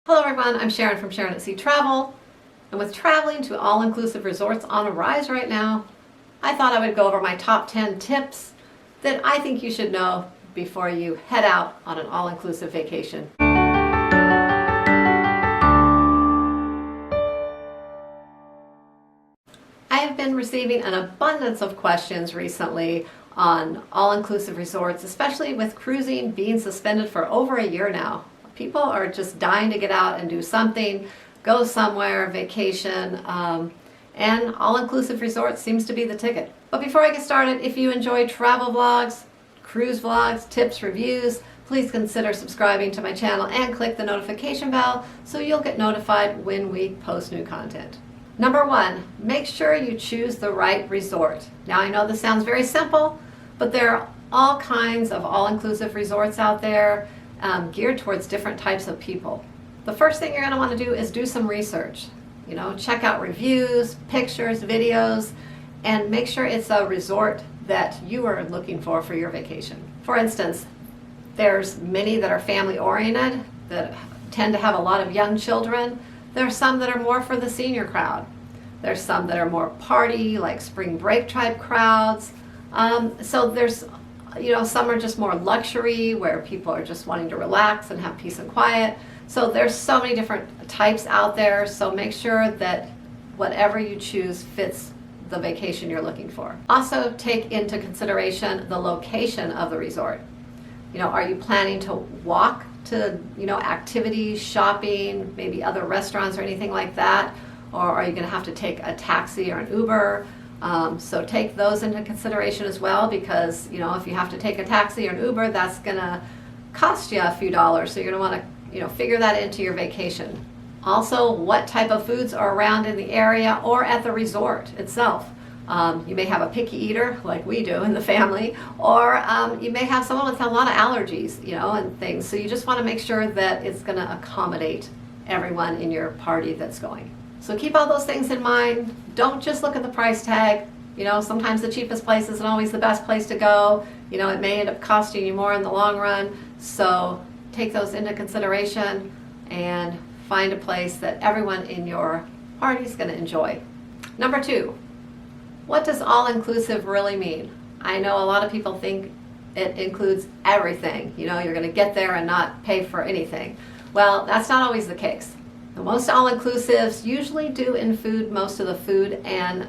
Hello everyone, I'm Sharon from Sharonatsea Travel, and with traveling to all-inclusive resorts on a rise right now, I thought I would go over my top 10 tips that I think you should know before you head out on an all-inclusive vacation. I have been receiving an abundance of questions recently on all-inclusive resorts, especially with cruising being suspended for over a year now. People are just dying to get out and do something, go somewhere, vacation, and all-inclusive resorts seems to be the ticket. But before I get started, if you enjoy travel vlogs, cruise vlogs, tips, reviews, please consider subscribing to my channel and click the notification bell so you'll get notified when we post new content. Number one, make sure you choose the right resort. Now I know this sounds very simple, but there are all kinds of all-inclusive resorts out there geared towards different types of people. The first thing you're going to want to do is do some research. Check out reviews, pictures, videos, and make sure it's a resort that you are looking for your vacation. For instance, there's many that are family oriented that tend to have a lot of young children. There's some that are more for the senior crowd. There's some that are more party, like spring break type crowds. So there's some are just more luxury, where people are just wanting to relax and have peace and quiet. So there's so many different types out there, so make sure that whatever you choose fits the vacation you're looking for. Also take into consideration the location of the resort. Are you planning to walk to activities, shopping, maybe other restaurants or anything like that? Or are you going to have to take a taxi or an Uber? So take those into consideration as well, because if you have to take a taxi or an Uber, that's going to cost you a few dollars. So you're going to want to figure that into your vacation. Also, what type of foods are around in the area or at the resort itself. You may have a picky eater like we do in the family, or you may have someone with a lot of allergies, and things. So you just want to make sure that it's going to accommodate everyone in your party that's going. So keep all those things in mind. Don't just look at the price tag. Sometimes the cheapest place isn't always the best place to go. It may end up costing you more in the long run. So take those into consideration and find a place that everyone in your party is going to enjoy. Number two, what does all-inclusive really mean? I know a lot of people think it includes everything. You're going to get there and not pay for anything. Well, that's not always the case. Most all-inclusives usually do include most of the food and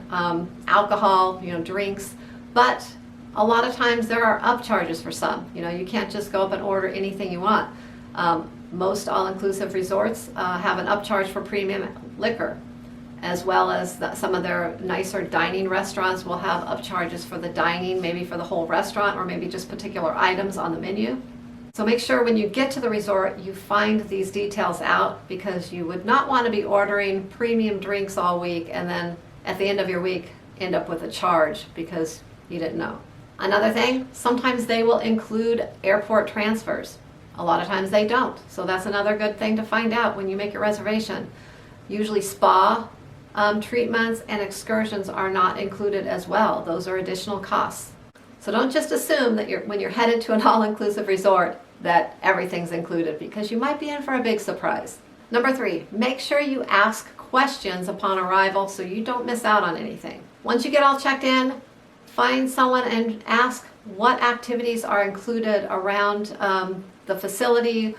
alcohol, drinks, but a lot of times there are upcharges for some. You can't just go up and order anything you want. Most all-inclusive resorts have an upcharge for premium liquor, as well as some of their nicer dining restaurants will have upcharges for the dining, maybe for the whole restaurant or maybe just particular items on the menu. So make sure when you get to the resort you find these details out, because you would not want to be ordering premium drinks all week and then at the end of your week end up with a charge because you didn't know. Another thing, sometimes they will include airport transfers. A lot of times they don't. So that's another good thing to find out when you make your reservation. Usually spa treatments and excursions are not included as well. Those are additional costs. So don't just assume that when you're headed to an all-inclusive resort that everything's included, because you might be in for a big surprise. Number three, make sure you ask questions upon arrival so you don't miss out on anything. Once you get all checked in, find someone and ask what activities are included around the facility,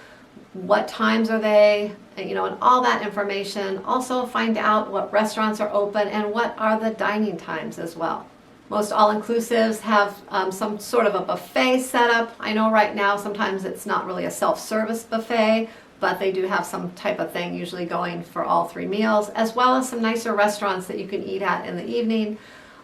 what times are they, and all that information. Also find out what restaurants are open and what are the dining times as well. Most all-inclusives have some sort of a buffet setup. I know right now sometimes it's not really a self-service buffet, but they do have some type of thing usually going for all 3 meals, as well as some nicer restaurants that you can eat at in the evening.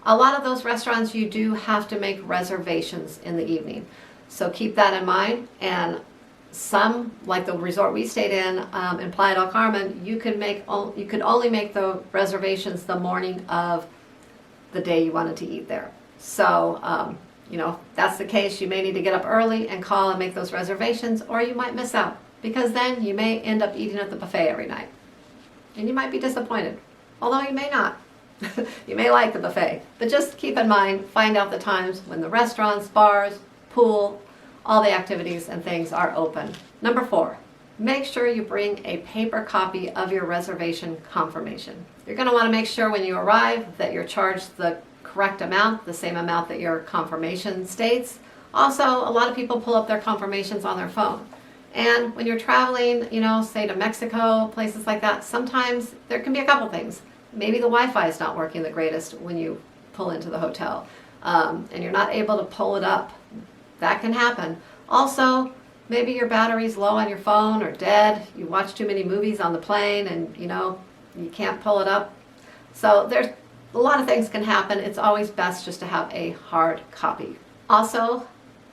A lot of those restaurants you do have to make reservations in the evening. So keep that in mind. And some, like the resort we stayed in Playa del Carmen, you could only make the reservations the morning of the day you wanted to eat there. So, if that's the case, you may need to get up early and call and make those reservations, or you might miss out, because then you may end up eating at the buffet every night. And you might be disappointed, although you may not. You may like the buffet, but just keep in mind, find out the times when the restaurants, bars, pool, all the activities and things are open. Number 4, make sure you bring a paper copy of your reservation confirmation. You're going to want to make sure when you arrive that you're charged the correct amount, the same amount that your confirmation states. Also, a lot of people pull up their confirmations on their phone. And when you're traveling, say to Mexico, places like that, sometimes there can be a couple things. Maybe the Wi-Fi is not working the greatest when you pull into the hotel, and you're not able to pull it up. That can happen. Also, maybe your battery's low on your phone or dead. You watch too many movies on the plane and you can't pull it up. So there's a lot of things can happen. It's always best just to have a hard copy. Also,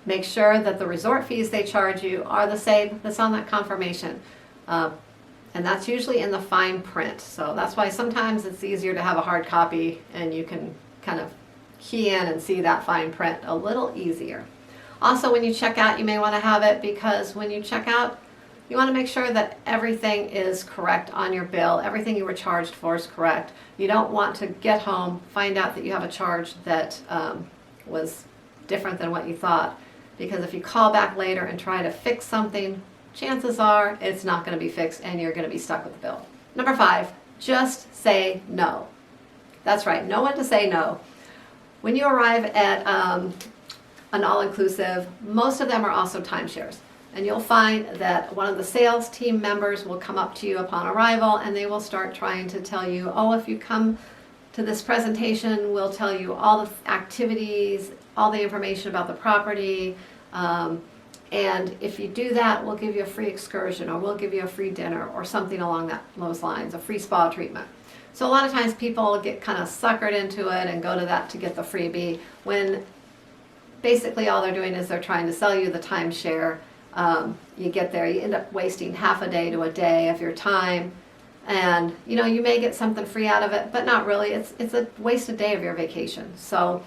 make sure that the resort fees they charge you are the same that's on that confirmation. And that's usually in the fine print. So that's why sometimes it's easier to have a hard copy and you can kind of key in and see that fine print a little easier. Also, when you check out, you may want to have it because when you check out, you want to make sure that everything is correct on your bill. Everything you were charged for is correct. You don't want to get home, find out that you have a charge that was different than what you thought. Because if you call back later and try to fix something, chances are it's not going to be fixed and you're going to be stuck with the bill. Number 5, just say no. That's right, know when to say no. When you arrive at an all-inclusive, most of them are also timeshares. And you'll find that one of the sales team members will come up to you upon arrival and they will start trying to tell you, oh, if you come to this presentation, we'll tell you all the activities, all the information about the property, and if you do that, we'll give you a free excursion or we'll give you a free dinner or something along those lines, a free spa treatment. So a lot of times people get kind of suckered into it and go to that to get the freebie when basically all they're doing is they're trying to sell you the timeshare. You get there, you end up wasting half a day to a day of your time, and you may get something free out of it, but not really. It's a wasted day of your vacation. So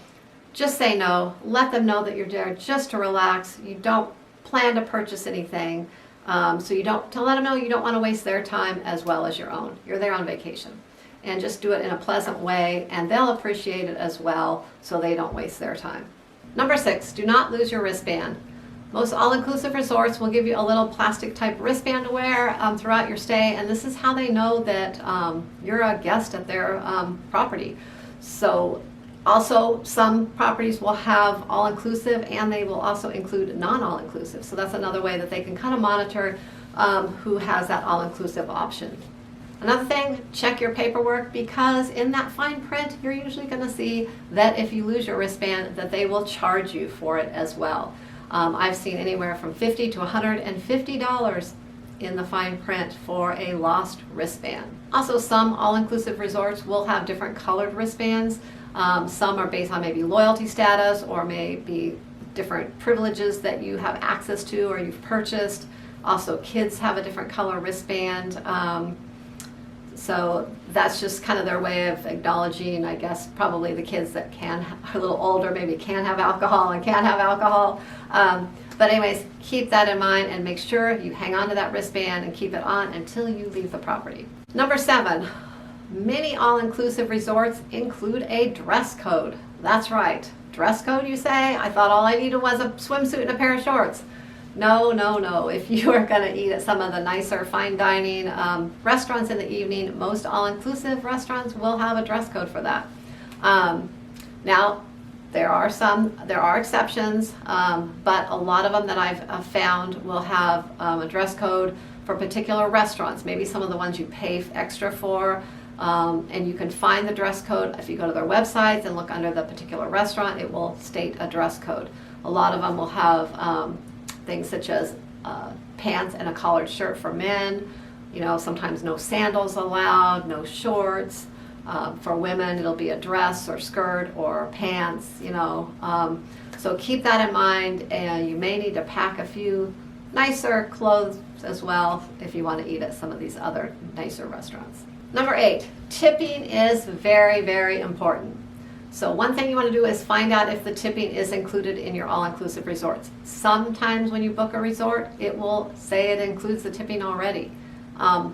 just say no. Let them know that you're there just to relax. You don't plan to purchase anything, so to let them know you don't want to waste their time as well as your own. You're there on vacation, and just do it in a pleasant way, and they'll appreciate it as well, so they don't waste their time. Number 6, do not lose your wristband. Most all-inclusive resorts will give you a little plastic type wristband to wear throughout your stay, and this is how they know that you're a guest at their property. So also, some properties will have all-inclusive and they will also include non-all-inclusive. So that's another way that they can kind of monitor who has that all-inclusive option. Another thing, check your paperwork because in that fine print, you're usually going to see that if you lose your wristband, that they will charge you for it as well. I've seen anywhere from $50 to $150 in the fine print for a lost wristband. Also, some all-inclusive resorts will have different colored wristbands. Some are based on maybe loyalty status or maybe different privileges that you have access to or you've purchased. Also, kids have a different color wristband. So that's just kind of their way of acknowledging, I guess, probably the kids that are a little older, maybe can have alcohol and can't have alcohol. But anyways, keep that in mind and make sure you hang on to that wristband and keep it on until you leave the property. Number 7, many all-inclusive resorts include a dress code. That's right. Dress code, you say? I thought all I needed was a swimsuit and a pair of shorts. No, no, no. If you are going to eat at some of the nicer fine dining restaurants in the evening, most all-inclusive restaurants will have a dress code for that. Now, there are exceptions, but a lot of them that I've found will have a dress code for particular restaurants, maybe some of the ones you pay extra for, and you can find the dress code. If you go to their websites and look under the particular restaurant, it will state a dress code. A lot of them will have things such as pants and a collared shirt for men, sometimes no sandals allowed, no shorts. For women, it'll be a dress or skirt or pants, so keep that in mind, and you may need to pack a few nicer clothes as well if you want to eat at some of these other nicer restaurants. Number 8, tipping is very, very important. So one thing you want to do is find out if the tipping is included in your all-inclusive resorts. Sometimes when you book a resort, it will say it includes the tipping already. A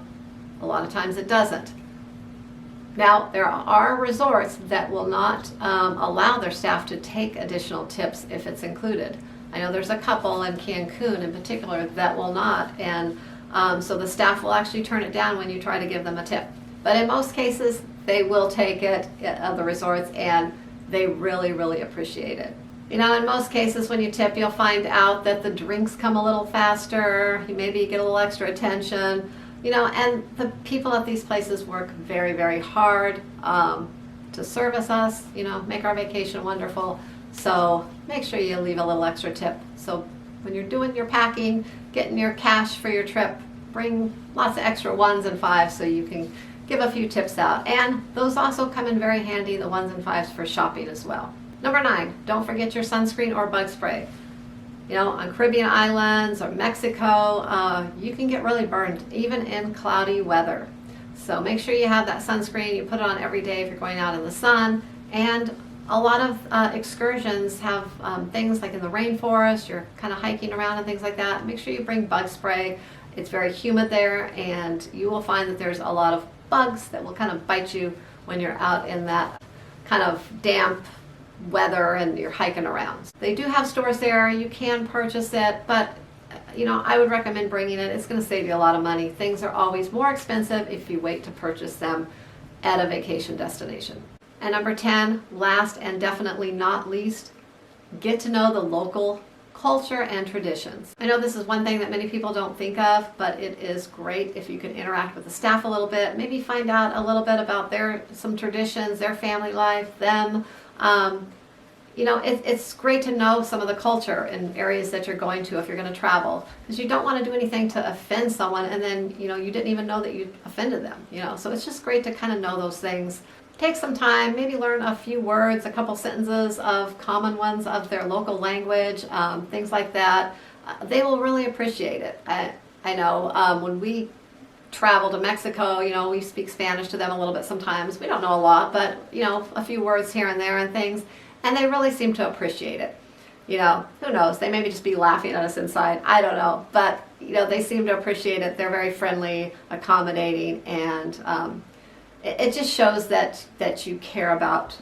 lot of times it doesn't. Now, there are resorts that will not allow their staff to take additional tips if it's included. I know there's a couple in Cancun in particular that will not, and So the staff will actually turn it down when you try to give them a tip. But in most cases, they will take it at the resorts, and they really, really appreciate it. You know, in most cases when you tip, you'll find out that the drinks come a little faster, maybe you get a little extra attention, you know, and the people at these places work very, very hard to service us, you know, make our vacation wonderful. So make sure you leave a little extra tip. So when you're doing your packing, getting your cash for your trip, bring lots of extra 1s and 5s so you can give a few tips out. And those also come in very handy, the 1s and 5s for shopping as well. Number 9, don't forget your sunscreen or bug spray. You know, on Caribbean islands or Mexico, you can get really burned, even in cloudy weather. So make sure you have that sunscreen. You put it on every day if you're going out in the sun. And a lot of excursions have things like in the rainforest, you're kind of hiking around and things like that. Make sure you bring bug spray. It's very humid there, and you will find that there's a lot of bugs that will kind of bite you when you're out in that kind of damp weather and you're hiking around. They do have stores there, you can purchase it, but you know, I would recommend bringing it. It's going to save you a lot of money. Things are always more expensive if you wait to purchase them at a vacation destination. And number 10, last and definitely not least, get to know the local culture and traditions. I know this is one thing that many people don't think of, but it is great if you can interact with the staff a little bit, maybe find out a little bit about some traditions, their family life, them. You know, it's great to know some of the culture in areas that you're going to if you're going to travel, because you don't want to do anything to offend someone and then, you know, you didn't even know that you offended them, you know. So it's just great to kind of know those things. Take some time, maybe learn a few words, a couple sentences of common ones of their local language, things like that. They will really appreciate it. I know when we travel to Mexico, you know, we speak Spanish to them a little bit sometimes. We don't know a lot, but, you know, a few words here and there and things. And they really seem to appreciate it. You know, who knows? They maybe just be laughing at us inside. I don't know. But, you know, they seem to appreciate it. They're very friendly, accommodating, and it just shows that you care about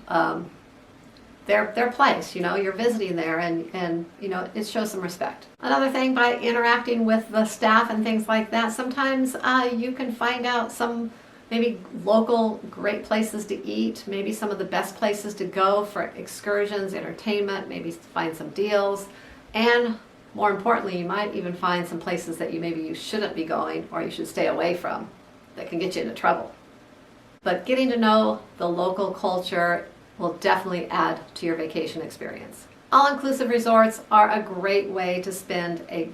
their place. You know, you're visiting there, and you know, it shows some respect. Another thing, by interacting with the staff and things like that, sometimes you can find out some maybe local great places to eat, maybe some of the best places to go for excursions, entertainment, maybe find some deals, and more importantly, you might even find some places that you shouldn't be going or you should stay away from that can get you into trouble. But getting to know the local culture will definitely add to your vacation experience. All-inclusive resorts are a great way to spend a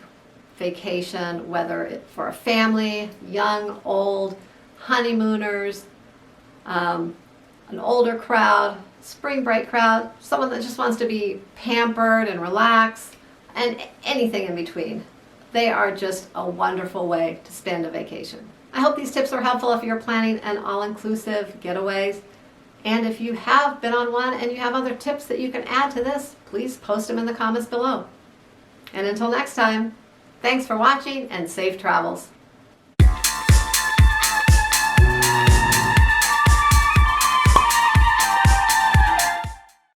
vacation, whether it's for a family, young, old, honeymooners, an older crowd, spring break crowd, someone that just wants to be pampered and relax, and anything in between. They are just a wonderful way to spend a vacation. I hope these tips are helpful if you're planning an all-inclusive getaways. And if you have been on one and you have other tips that you can add to this, please post them in the comments below. And until next time, thanks for watching and safe travels.